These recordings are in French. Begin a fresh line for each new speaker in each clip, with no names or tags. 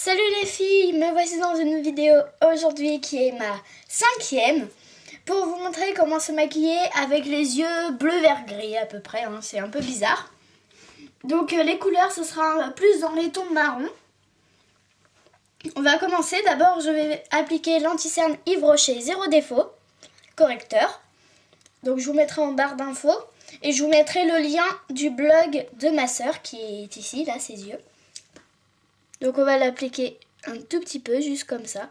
Salut les filles, me voici dans une vidéo aujourd'hui qui est ma 5e pour vous montrer comment se maquiller avec les yeux bleu, vert, gris à peu près, hein. C'est un peu bizarre. Donc les couleurs ce sera plus dans les tons marron. On va commencer, d'abord je vais appliquer l'anti-cerne Yves Rocher 0 défaut, correcteur. Donc je vous mettrai en barre d'infos et je vous mettrai le lien du blog de ma soeur qui est ici, là, ses yeux. Donc on va l'appliquer un tout petit peu, juste comme ça.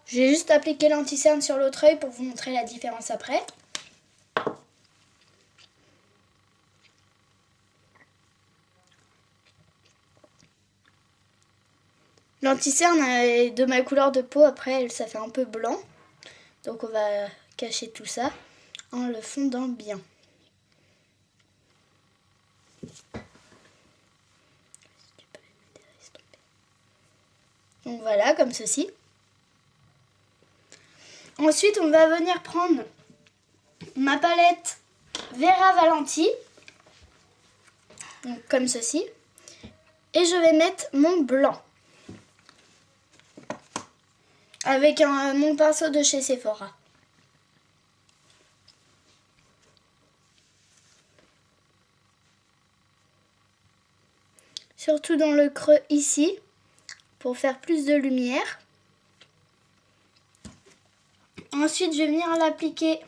J'ai juste appliqué l'anti-cerne sur l'autre œil pour vous montrer la différence après. L'anti-cerne est de ma couleur de peau, après ça fait un peu blanc. Donc on va cacher tout ça en le fondant bien. Donc voilà, comme ceci. Ensuite, on va venir prendre ma palette Vera Valenti, donc comme ceci. Et je vais mettre mon blanc avec mon pinceau de chez Sephora. Surtout dans le creux ici, pour faire plus de lumière. Ensuite, je vais venir l'appliquer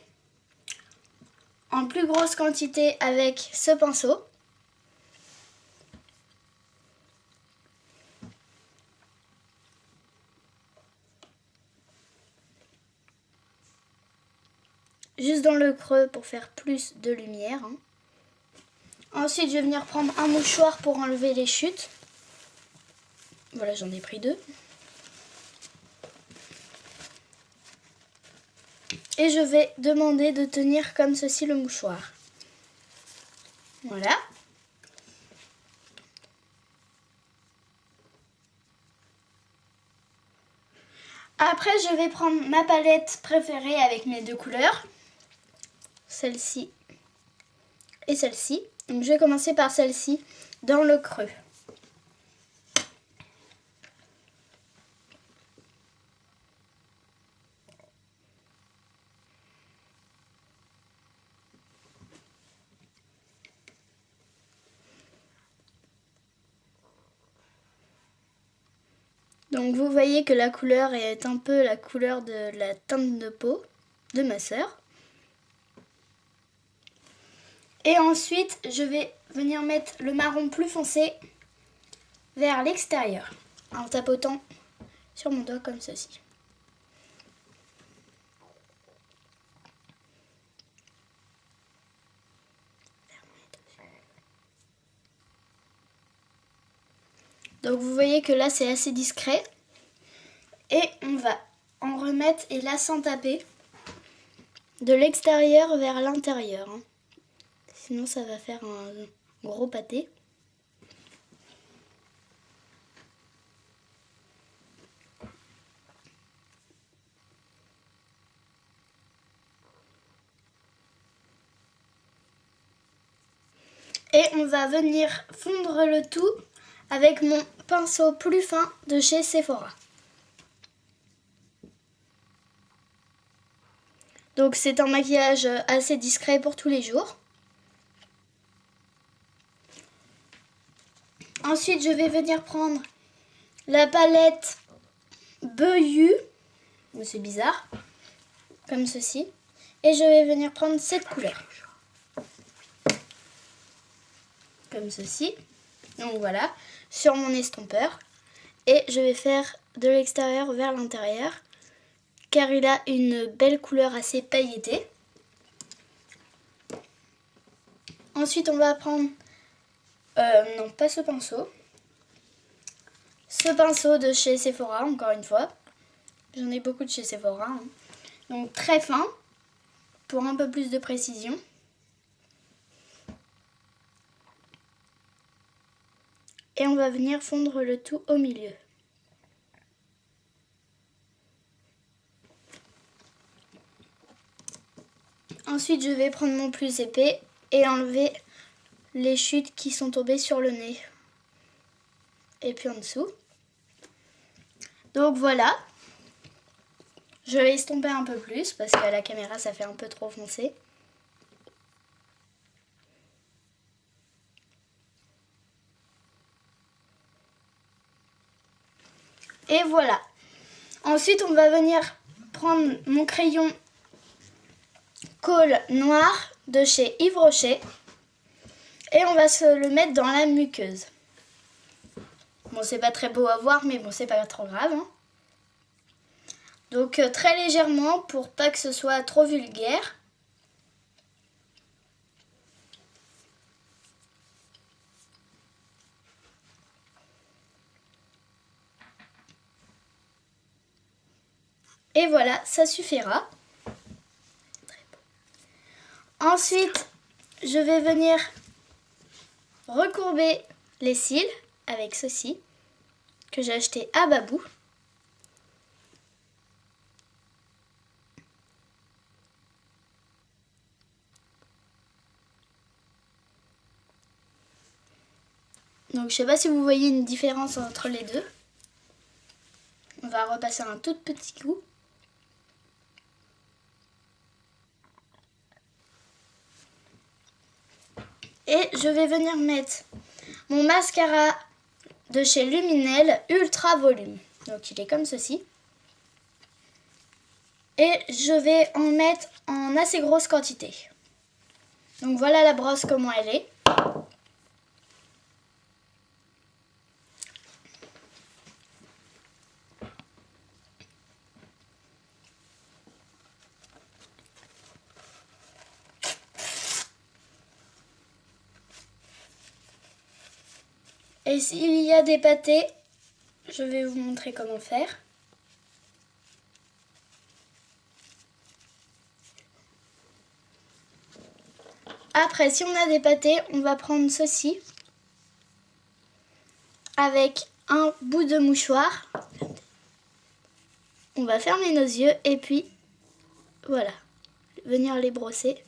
en plus grosse quantité avec ce pinceau. Juste dans le creux pour faire plus de lumière. Ensuite, je vais venir prendre un mouchoir pour enlever les chutes. Voilà, j'en ai pris 2. Et je vais demander de tenir comme ceci le mouchoir. Voilà. Après, je vais prendre ma palette préférée avec mes 2 couleurs. Celle-ci et celle-ci. Donc, je vais commencer par celle-ci dans le creux. Donc vous voyez que la couleur est un peu la couleur de la teinte de peau de ma sœur. Et ensuite, je vais venir mettre le marron plus foncé vers l'extérieur en tapotant sur mon doigt comme ceci. Donc vous voyez que là c'est assez discret. Et on va en remettre, et là sans taper, de l'extérieur vers l'intérieur. Sinon ça va faire un gros pâté. Et on va venir fondre le tout avec mon pinceau plus fin de chez Sephora. Donc c'est un maquillage assez discret pour tous les jours. Ensuite, je vais venir prendre la palette Beuhu, c'est bizarre, comme ceci. Et je vais venir prendre cette couleur. Comme ceci. Donc voilà, sur mon estompeur. Et je vais faire de l'extérieur vers l'intérieur, car il a une belle couleur assez pailletée. Ensuite, on va prendre, non pas ce pinceau, de chez Sephora, encore une fois. J'en ai beaucoup de chez Sephora. Donc très fin, pour un peu plus de précision. Et on va venir fondre le tout au milieu. Ensuite, je vais prendre mon plus épais et enlever les chutes qui sont tombées sur le nez. Et puis en dessous. Donc voilà. Je vais estomper un peu plus parce qu'à la caméra ça fait un peu trop foncé. Et voilà. Ensuite, on va venir prendre mon crayon colle noir de chez Yves Rocher. Et on va se le mettre dans la muqueuse. Bon, c'est pas très beau à voir, mais bon, c'est pas trop grave. Hein. Donc, très légèrement pour pas que ce soit trop vulgaire. Et voilà, ça suffira. Ensuite, je vais venir recourber les cils avec ceci que j'ai acheté à Babou. Donc je sais pas si vous voyez une différence entre les deux. On va repasser un tout petit coup. Et je vais venir mettre mon mascara de chez Luminel Ultra Volume. Donc il est comme ceci. Et je vais en mettre en assez grosse quantité. Donc voilà la brosse comment elle est. Et s'il y a des pâtés, je vais vous montrer comment faire. Après, si on a des pâtés, on va prendre ceci avec un bout de mouchoir. On va fermer nos yeux et puis voilà, venir les brosser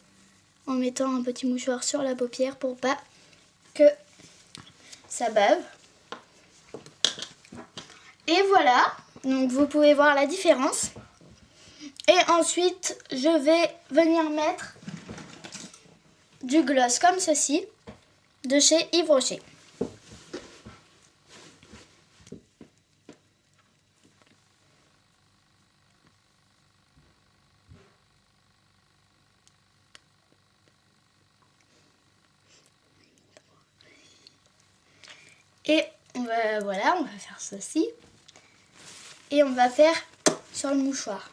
en mettant un petit mouchoir sur la paupière pour pas que ça bave. Et voilà, donc vous pouvez voir la différence. Et ensuite, je vais venir mettre du gloss comme ceci de chez Yves Rocher. Et voilà, on va faire ceci. Et on va faire sur le mouchoir.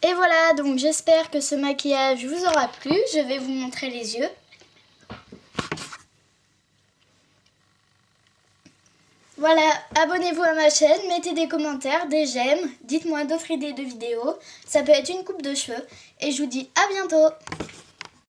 Et voilà, donc j'espère que ce maquillage vous aura plu. Je vais vous montrer les yeux. Voilà, abonnez-vous à ma chaîne, mettez des commentaires, des j'aime, dites-moi d'autres idées de vidéos. Ça peut être une coupe de cheveux. Et je vous dis à bientôt!